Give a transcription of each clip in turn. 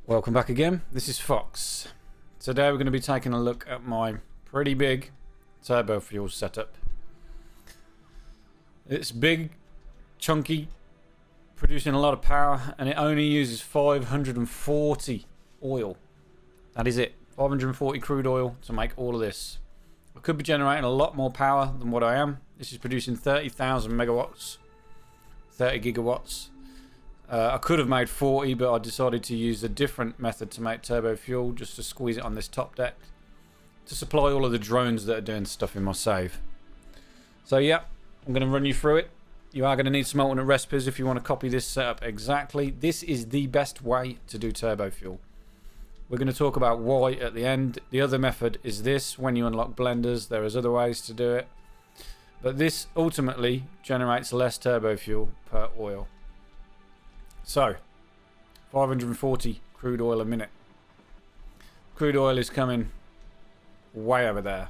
Welcome back again. This is Fox. Today we're going to be taking a look at my pretty big Turbofuel setup. It's big, chunky, producing a lot of power, and it only uses 540 oil. That is it. 540 crude oil to make all of this. I could be generating a lot more power than what I am. This is producing 30,000 megawatts, 30 gigawatts. I could have made 40, but I decided to use a different method to make turbo fuel, just to squeeze it on this top deck to supply all of the drones that are doing stuff in my save. So yeah, I'm going to run you through it. You are going to need some alternate recipes if you want to copy this setup exactly. This is the best way to do turbo fuel. We're going to talk about why at the end. The other method is this: when you unlock blenders, there is other ways to do it, but this ultimately generates less turbo fuel per oil. So, 540 crude oil a minute. Crude oil is coming way over there.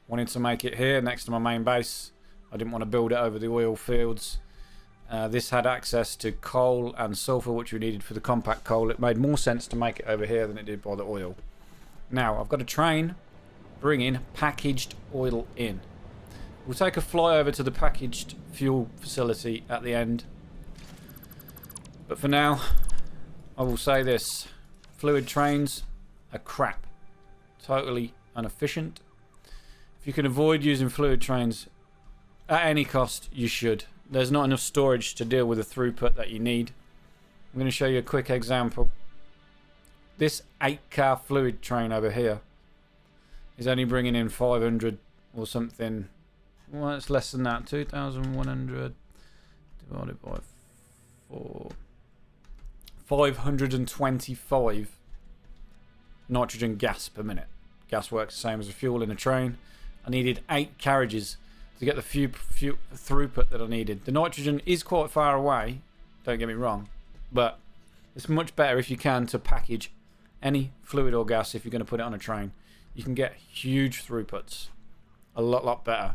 Wanted to make it here next to my main base. I didn't want to build it over the oil fields. This had access to coal and sulfur, which we needed for the compact coal. It made more sense to make it over here than it did by the oil. Now, I've got a train bringing packaged oil in. We'll take a fly over to the packaged fuel facility at the end. But for now, I will say this: fluid trains are crap. Totally inefficient. If you can avoid using fluid trains at any cost, you should. There's not enough storage to deal with the throughput that you need. I'm going to show you a quick example. This 8-car fluid train over here is only bringing in 500 or something. Well, it's less than that. 2,100 divided by 4. 525 nitrogen gas per minute. Gas works the same as a fuel in a train. I needed 8 carriages to get the few throughput that I needed. The nitrogen is quite far away, don't get me wrong, but it's much better if you can to package any fluid or gas. If you're going to put it on a train, you can get huge throughputs, a lot better.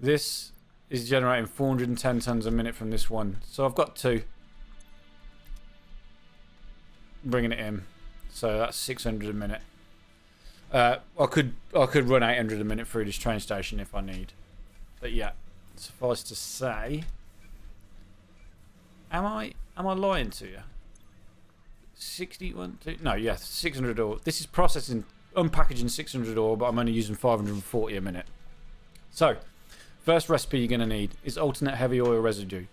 This is generating 410 tons a minute from this one, so I've got 2 bringing it in, so that's 600 a minute. I could run 800 a minute through this train station if I need, but yeah, suffice to say, am I lying to you? 61 no, yeah, 600 oil. This is processing, unpackaging 600 oil, but I'm only using 540 a minute. So first recipe you're going to need is alternate heavy oil residue.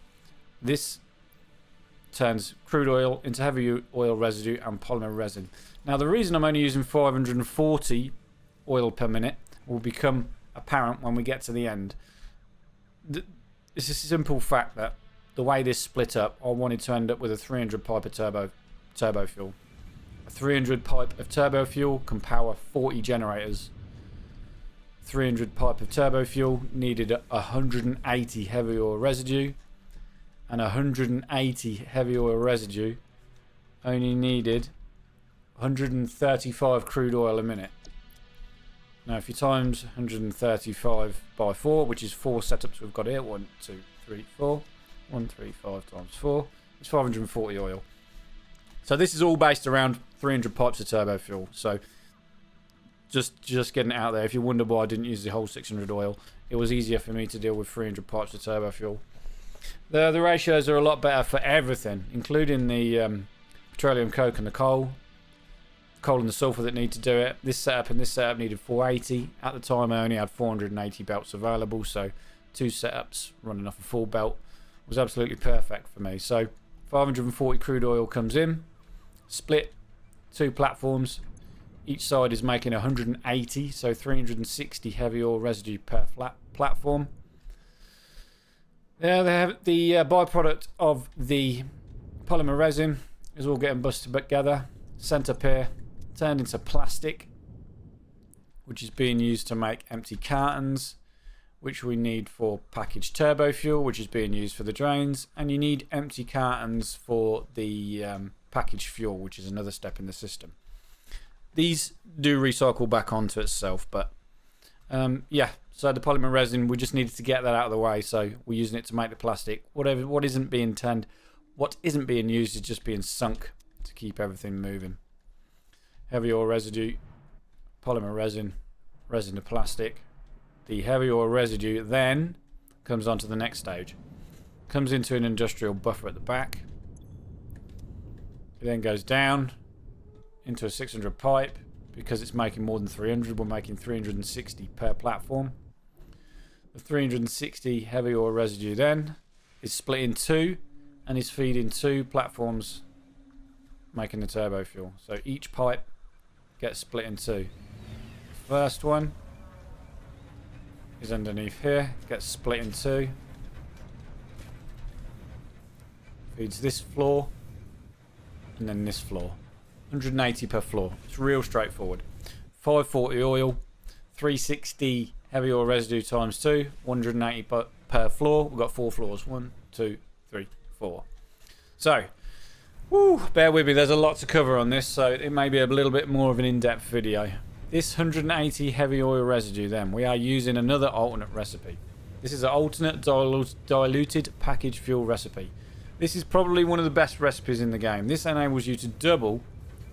This turns crude oil into heavy oil residue and polymer resin. Now, the reason I'm only using 540 oil per minute will become apparent when we get to the end. It's a simple fact that the way this split up, I wanted to end up with a 300 pipe of turbo fuel. A 300 pipe of turbo fuel can power 40 generators. 300 pipe of turbo fuel needed 180 heavy oil residue, and 180 heavy oil residue only needed 135 crude oil a minute. Now, if you times 135 by 4, which is 4 setups we've got here, 1, 2, 3, 4, 135 times 4, it's 540 oil. So this is all based around 300 pipes of turbo fuel. So just getting it out there. If you wonder why I didn't use the whole 600 oil, it was easier for me to deal with 300 pipes of turbo fuel. The ratios are a lot better for everything, including the petroleum coke and the coal and the sulfur that need to do it. This setup and this setup needed 480. At the time, I only had 480 belts available, so 2 setups running off a full belt was absolutely perfect for me. So 540 crude oil comes in, split 2 platforms. Each side is making 180, so 360 heavy oil residue per flat platform. Yeah, they have the byproduct of the polymer resin is all getting busted together, sent up here, turned into plastic, which is being used to make empty cartons, which we need for packaged turbo fuel, which is being used for the drains, and you need empty cartons for the packaged fuel, which is another step in the system. These do recycle back onto itself, but yeah, so the polymer resin, we just needed to get that out of the way, so we're using it to make the plastic. What isn't being used is just being sunk to keep everything moving. Heavy oil residue, polymer resin, resin to plastic. The heavy oil residue then comes on to the next stage. Comes into an industrial buffer at the back. It then goes down into a 600 pipe. Because it's making more than 300, we're making 360 per platform. The 360 heavy oil residue then is split in two and is feeding two platforms, making the turbo fuel. So each pipe gets split in two. The first one is underneath here, gets split in two. Feeds this floor and then this floor. 180 per floor. It's real straightforward. 540 oil, 360 heavy oil residue times 2, 180 per floor. We've got 4 floors. 1, 2, 3, 4. So, bear with me. There's a lot to cover on this, so it may be a little bit more of an in-depth video. This 180 heavy oil residue then, we are using another alternate recipe. This is an alternate diluted packaged fuel recipe. This is probably one of the best recipes in the game. This enables you to double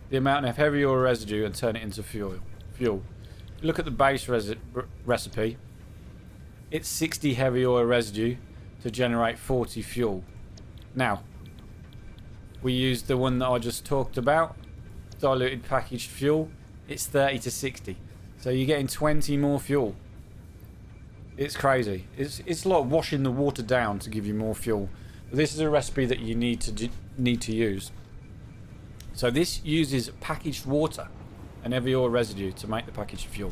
the amount of heavy oil residue and turn it into fuel. If you look at the base recipe, it's 60 heavy oil residue to generate 40 fuel. Now, we used the one that I just talked about, diluted packaged fuel. It's 30 to 60. So you're getting 20 more fuel. It's crazy. It's like washing the water down to give you more fuel. But this is a recipe that you need to use. So this uses packaged water and heavy oil residue to make the packaged fuel.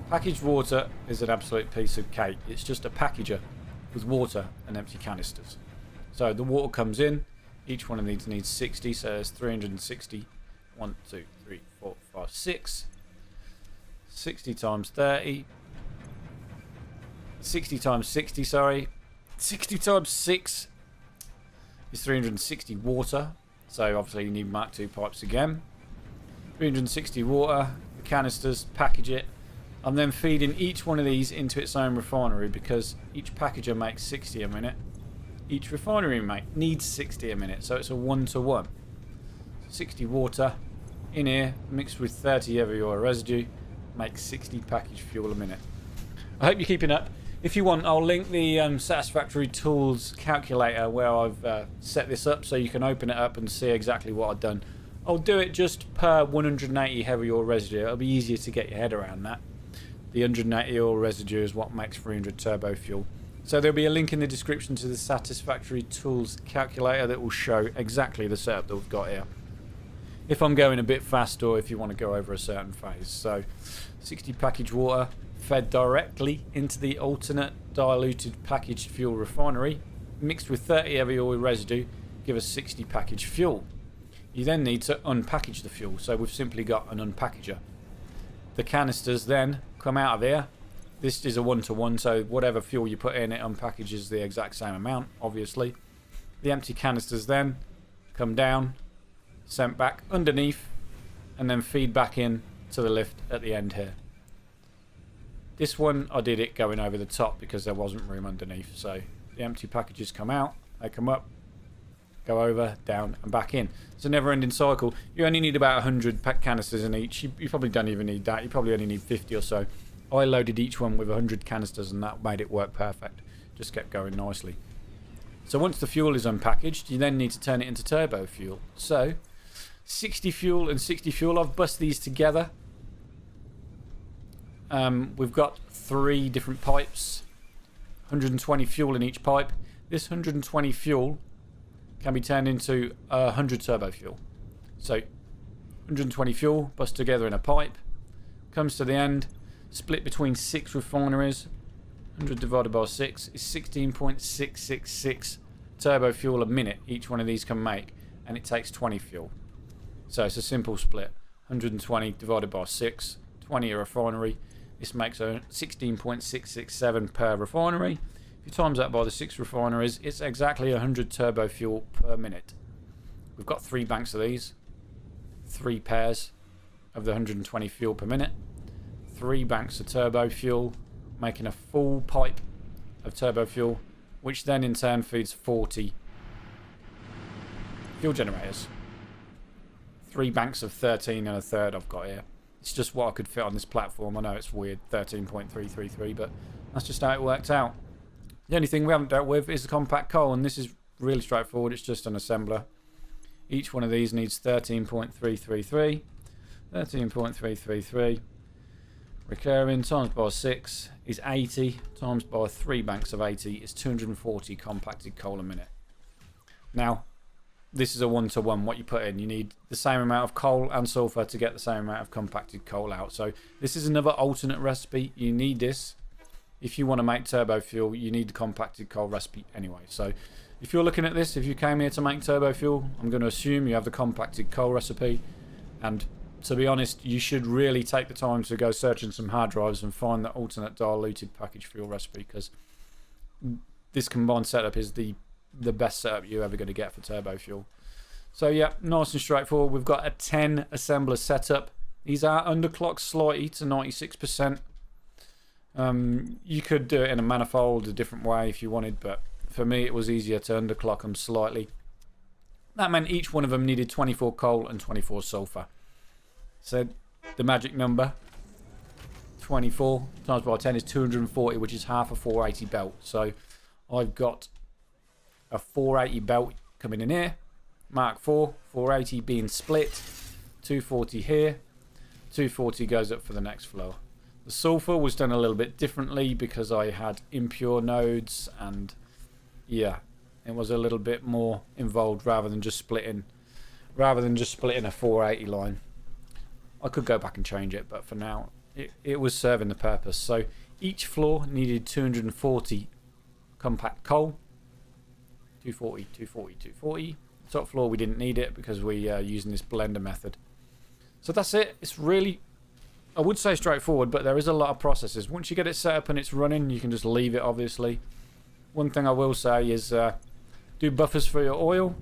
Packaged water is an absolute piece of cake. It's just a packager with water and empty canisters. So the water comes in. Each one of these needs 60, so there's 360. 1, 2, 3, 4, 5, 6. 60 times 30. 60 times 60, sorry. 60 times 6 is 360 water. So obviously you need Mark II pipes again. 360 water, the canisters, package it. I'm then feeding each one of these into its own refinery because each packager makes 60 a minute. Each refinery needs 60 a minute, so it's a 1-to-1. 60 water in here mixed with 30 heavy oil residue makes 60 packaged fuel a minute. I hope you're keeping up. If you want, I'll link the Satisfactory Tools calculator where I've set this up so you can open it up and see exactly what I've done. I'll do it just per 180 heavy oil residue. It'll be easier to get your head around that. The 180 oil residue is what makes 300 turbo fuel. So there'll be a link in the description to the Satisfactory Tools calculator that will show exactly the setup that we've got here. If I'm going a bit fast or if you want to go over a certain phase. So 60 packaged water fed directly into the alternate diluted packaged fuel refinery, mixed with 30 heavy oil residue, give us 60 packaged fuel. You then need to unpackage the fuel, so we've simply got an unpackager. The canisters then come out of here. This is a 1-to-1, so whatever fuel you put in, it unpackages the exact same amount, obviously. The empty canisters then come down, sent back underneath, and then feed back in to the lift at the end here. This one, I did it going over the top because there wasn't room underneath. So the empty packages come out, they come up, go over, down, and back in. It's a never-ending cycle. You only need about 100 pack canisters in each. You probably don't even need that. You probably only need 50 or so. I loaded each one with 100 canisters, and that made it work perfect. Just kept going nicely. So once the fuel is unpackaged, you then need to turn it into turbo fuel. So 60 fuel and 60 fuel. I've bussed these together. We've got 3 different pipes, 120 fuel in each pipe. This 120 fuel can be turned into 100 turbo fuel. So 120 fuel bussed together in a pipe, comes to the end, split between 6 refineries. 100 divided by 6 is 16.666 turbo fuel a minute each one of these can make, and it takes 20 fuel. So it's a simple split. 120 divided by 6, 20 a refinery. This makes a 16.667 per refinery. If you times that by the 6 refineries, it's exactly 100 turbo fuel per minute. We've got 3 banks of these, 3 pairs of the 120 fuel per minute, 3 banks of turbo fuel, making a full pipe of turbo fuel, which then in turn feeds 40 fuel generators. 3 banks of 13 and a third I've got here. It's just what I could fit on this platform. I know it's weird, 13.333, but that's just how it worked out. The only thing we haven't dealt with is the compact coal, and this is really straightforward. It's just an assembler. Each one of these needs 13.333. 13.333. Recurring times by 6 is 80, times by 3 banks of 80 is 240 compacted coal a minute. Now, this is a 1-to-1 what you put in. You need the same amount of coal and sulfur to get the same amount of compacted coal out. So this is another alternate recipe. You need this. If you want to make turbo fuel, you need the compacted coal recipe anyway. So if you're looking at this, if you came here to make turbo fuel, I'm going to assume you have the compacted coal recipe. And to be honest, you should really take the time to go searching some hard drives and find the alternate diluted packaged fuel recipe, because this combined setup is the best setup you're ever going to get for turbo fuel. So yeah, nice and straightforward. We've got a 10 assembler setup. These are underclocked slightly to 96%. You could do it in a manifold a different way if you wanted, but for me it was easier to underclock them slightly. That meant each one of them needed 24 coal and 24 sulfur. So the magic number, 24 times by 10 is 240, which is half a 480 belt. So I've got a 480 belt coming in here, Mark 4, 480 being split, 240 here, 240 goes up for the next flow. The sulfur was done a little bit differently because I had impure nodes, and yeah, it was a little bit more involved rather than just splitting a 480 line. I could go back and change it, but for now it was serving the purpose. So each floor needed 240 compact coal. 240, 240, 240. Top floor we didn't need it because we are using this blender method. So that's it. It's really, I would say straightforward, but there is a lot of processes. Once you get it set up and it's running, you can just leave it, obviously. One thing I will say is do buffers for your oil.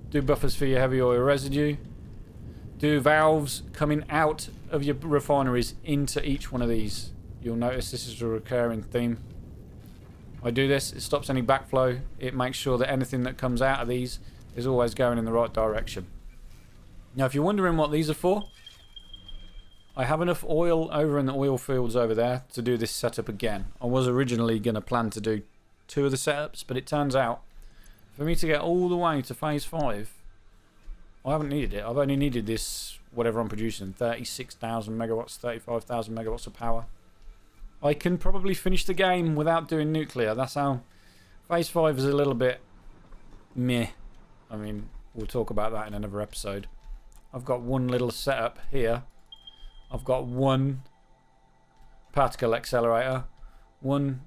Do buffers for your heavy oil residue. Do valves coming out of your refineries into each one of these. You'll notice this is a recurring theme. I do this, it stops any backflow. It makes sure that anything that comes out of these is always going in the right direction. Now, if you're wondering what these are for, I have enough oil over in the oil fields over there to do this setup again. I was originally going to plan to do 2 of the setups, but it turns out for me to get all the way to phase 5, I haven't needed it. I've only needed this, whatever I'm producing, 36,000 megawatts, 35,000 megawatts of power. I can probably finish the game without doing nuclear. That's how phase 5 is a little bit meh. I mean, we'll talk about that in another episode. I've got one little setup here. I've got one particle accelerator, one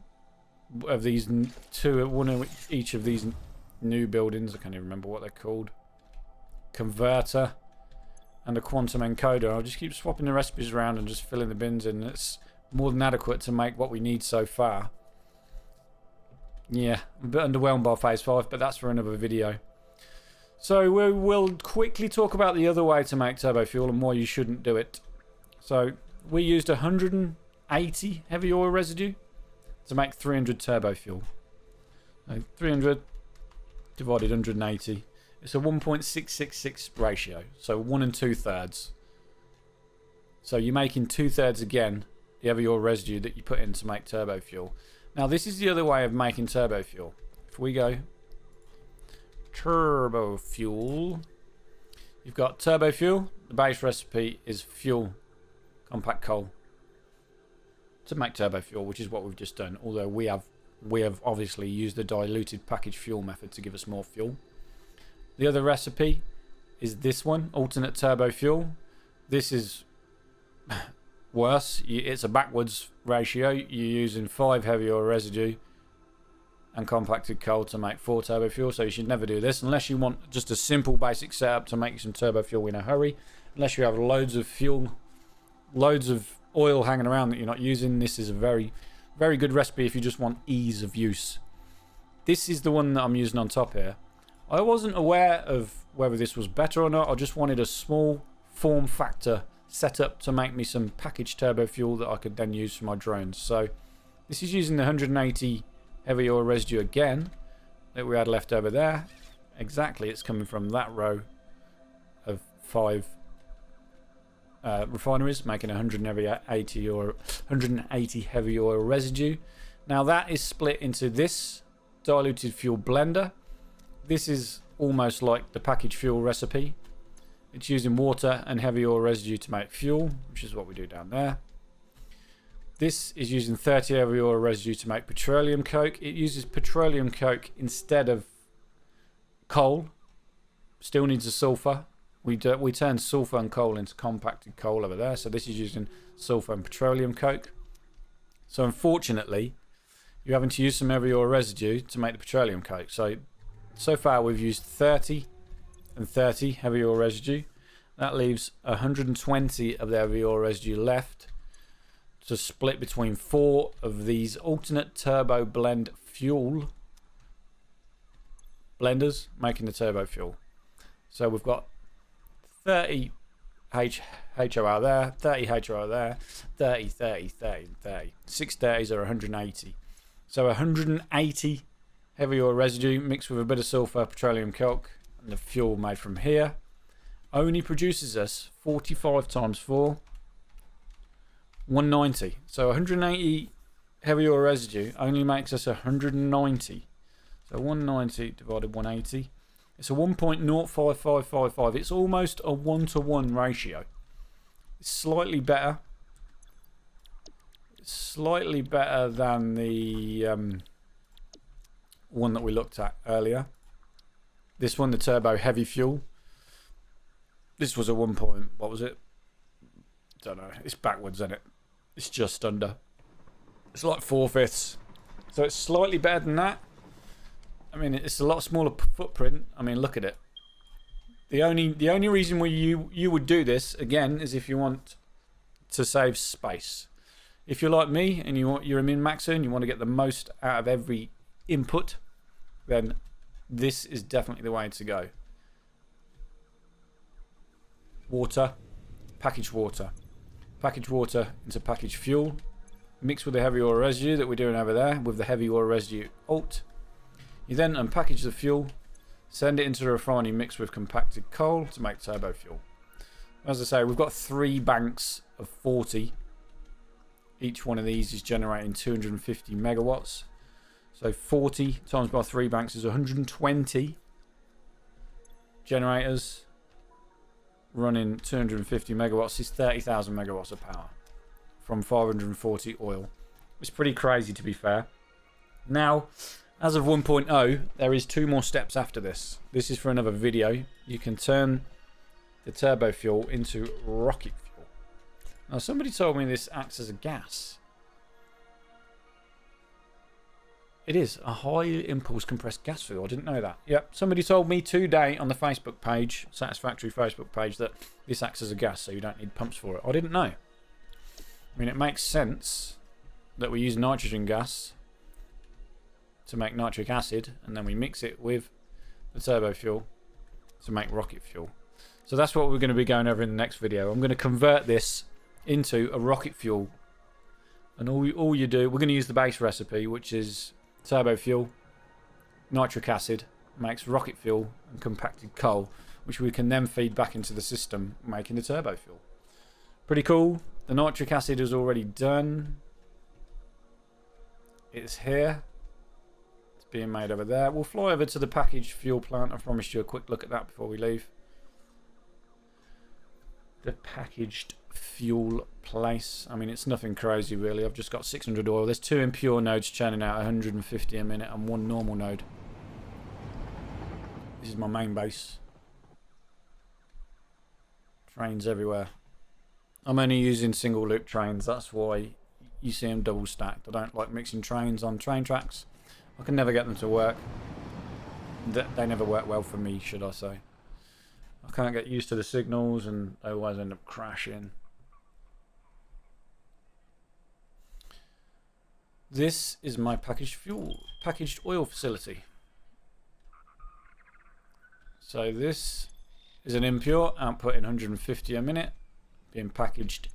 of these one of each of these new buildings. I can't even remember what they're called. Converter and a quantum encoder. I'll just keep swapping the recipes around and just filling the bins in. It's more than adequate to make what we need so far. Yeah, I'm a bit underwhelmed by phase 5, but that's for another video. So we will quickly talk about the other way to make turbo fuel and why you shouldn't do it. So we used 180 heavy oil residue to make 300 turbo fuel. So 300 divided 180. It's a 1.666 ratio, so 1 2/3. So you're making 2/3 again the heavy oil residue that you put in to make turbo fuel. Now this is the other way of making turbo fuel. If we go turbo fuel, you've got turbo fuel. The base recipe is fuel, compact coal, to make turbo fuel, which is what we've just done. Although we have obviously used the diluted packaged fuel method to give us more fuel. The other recipe is this one, alternate turbo fuel. This is worse. It's a backwards ratio. You're using 5 heavy oil residue and compacted coal to make 4 turbo fuel. So you should never do this unless you want just a simple basic setup to make some turbo fuel in a hurry. Unless you have loads of fuel, loads of oil hanging around that you're not using. This is a very, very good recipe if you just want ease of use. This is the one that I'm using on top here. I wasn't aware of whether this was better or not. I just wanted a small form factor setup to make me some packaged turbo fuel that I could then use for my drones. So this is using the 180 heavy oil residue again that we had left over there. Exactly, it's coming from that row of 5 refineries, making 180 heavy oil residue. Now that is split into this diluted fuel blender. This is almost like the packaged fuel recipe. It's using water and heavy oil residue to make fuel, which is what we do down there. This is using 30 heavy oil residue to make petroleum coke. It uses petroleum coke instead of coal. Still needs a sulfur. We turn sulfur and coal into compacted coal over there. So this is using sulfur and petroleum coke. So unfortunately, you're having to use some heavy oil residue to make the petroleum coke. So far we've used 30 and 30 heavy oil residue. That leaves 120 of the heavy oil residue left to split between 4 of these alternate turbo blend fuel blenders, making the turbo fuel. So we've got 30 HOR there, 30 HOR there, 30, 30, 30, 30. 6 30s are 180. So 180 heavy oil residue mixed with a bit of sulfur, petroleum coke, and the fuel made from here only produces us 45 times 4, 190. So 180 heavy oil residue only makes us 190. So 190 divided 180. It's a 1.05555. It's almost a 1-to-1 ratio. It's slightly better. It's slightly better than the one that we looked at earlier. This one, the turbo heavy fuel. This was a 1 point. What was it? Don't know. It's backwards, isn't it? It's just under. It's like 4/5. So it's slightly better than that. I mean, it's a lot smaller footprint. I mean, look at it. The only reason why you would do this again is if you want to save space. If you're like me and you're a min-maxer and you want to get the most out of every input, then this is definitely the way to go. Water, packaged water into packaged fuel, mixed with the heavy oil residue that we're doing over there with the heavy oil residue alt. You then unpackage the fuel, send it into the refinery mixed with compacted coal to make turbo fuel. As I say, we've got 3 banks of 40. Each one of these is generating 250 megawatts. So 40 times by 3 banks is 120 generators running 250 megawatts is 30,000 megawatts of power from 540 oil. It's pretty crazy, to be fair. Now, as of 1.0, there is 2 more steps after this. This is for another video. You can turn the turbo fuel into rocket fuel. Now, somebody told me this acts as a gas. It is a high impulse compressed gas fuel. I didn't know that. Yep, somebody told me today on the Facebook page, Satisfactory Facebook page, that this acts as a gas, so you don't need pumps for it. I didn't know. I mean, it makes sense that we use nitrogen gas to make nitric acid, and then we mix it with the turbo fuel to make rocket fuel. So that's what we're going to be going over in the next video. I'm going to convert this into a rocket fuel, and all you do, we're going to use the base recipe, which is turbo fuel, nitric acid, makes rocket fuel and compacted coal, which we can then feed back into the system, making the turbo fuel. Pretty cool. The nitric acid is already done. It's here. Being made over there. We'll fly over to the packaged fuel plant. I promised you a quick look at that before we leave. The packaged fuel place. I mean, it's nothing crazy really. I've just got 600 oil. There's 2 impure nodes churning out 150 a minute and 1 normal node. This is my main base. Trains everywhere. I'm only using single loop trains. That's why you see them double stacked. I don't like mixing trains on train tracks. I can never get them to work. They never work well for me, should I say. I can't get used to the signals and they always end up crashing. This is my packaged oil facility. So this is an impure, outputting 150 a minute, being packaged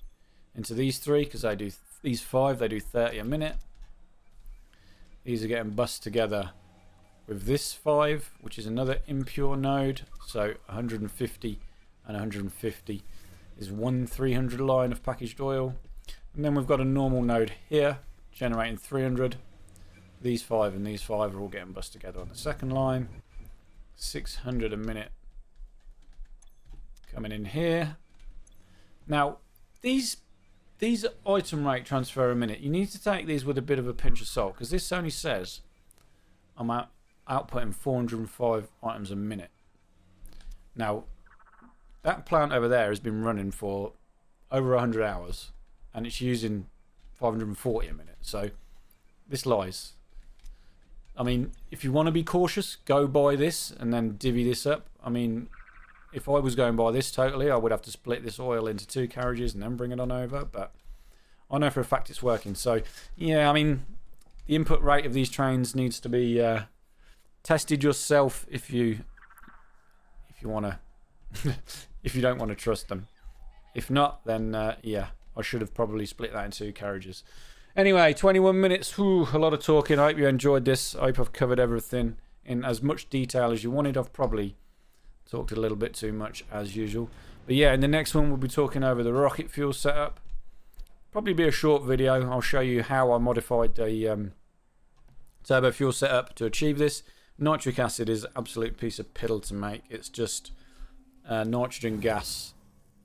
into these 3 because they do these 5, they do 30 a minute. These are getting bussed together with this 5, which is another impure node. So 150 and 150 is one 300 line of packaged oil. And then we've got a normal node here generating 300. These 5 and these 5 are all getting bussed together on the second line. 600 a minute coming in here. Now these item rate transfer a minute, you need to take these with a bit of a pinch of salt, because this only says I'm outputting 405 items a minute. Now that plant over there has been running for over 100 hours and it's using 540 a minute, so this lies. I mean, if you want to be cautious, go buy this and then divvy this up. I mean, if I was going by this totally, I would have to split this oil into 2 carriages and then bring it on over, but I know for a fact it's working. So yeah, I mean, the input rate of these trains needs to be tested yourself if you want to if you don't want to trust them. If not, then yeah, I should have probably split that into 2 carriages. Anyway, 21 minutes. Whew, a lot of talking. I hope you enjoyed this. I hope I've covered everything in as much detail as you wanted. I've probably talked a little bit too much as usual. But yeah, in the next one we'll be talking over the rocket fuel setup. Probably be a short video. I'll show you how I modified the turbo fuel setup to achieve this. Nitric acid is an absolute piece of piddle to make. It's just nitrogen gas,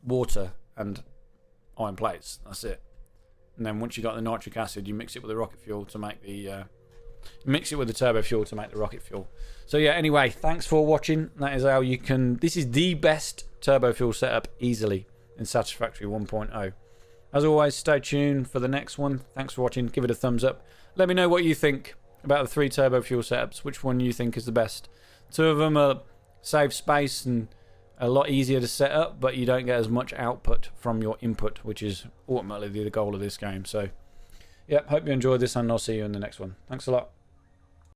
water and iron plates. That's it. And then once you got the nitric acid, you mix it with the rocket fuel to make the mix it with the turbo fuel to make the rocket fuel. So yeah, anyway, thanks for watching. That is how you can, this is the best turbo fuel setup easily in Satisfactory 1.0. As always, stay tuned for the next one. Thanks for watching. Give it a thumbs up. Let me know what you think about the 3 turbo fuel setups. Which one you think is the best? 2 of them are save space and a lot easier to set up, but you don't get as much output from your input, which is ultimately the goal of this game. So yeah, hope you enjoyed this and I'll see you in the next one. Thanks a lot.